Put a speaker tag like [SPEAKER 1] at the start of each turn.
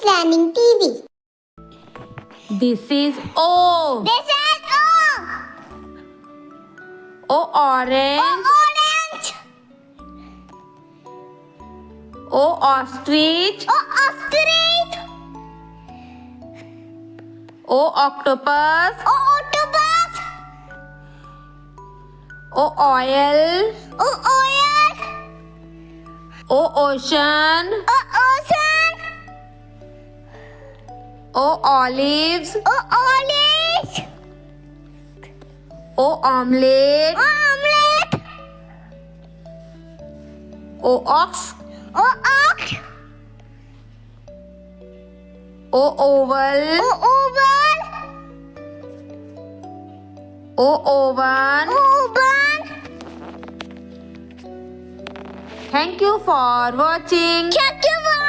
[SPEAKER 1] Learning TV.
[SPEAKER 2] This is O.
[SPEAKER 1] This is
[SPEAKER 2] O orange.
[SPEAKER 1] orange.
[SPEAKER 2] O ostrich.
[SPEAKER 1] Ostrich.
[SPEAKER 2] O octopus.
[SPEAKER 1] Octopus.
[SPEAKER 2] O oil.
[SPEAKER 1] Oil.
[SPEAKER 2] O ocean.
[SPEAKER 1] Ocean.
[SPEAKER 2] O olives.
[SPEAKER 1] Olive.
[SPEAKER 2] O omelette.
[SPEAKER 1] Omelette.
[SPEAKER 2] O ox.
[SPEAKER 1] Ox.
[SPEAKER 2] O oval.
[SPEAKER 1] Oval.
[SPEAKER 2] O oven.
[SPEAKER 1] Oven.
[SPEAKER 2] Thank you for watching.
[SPEAKER 1] Thank you for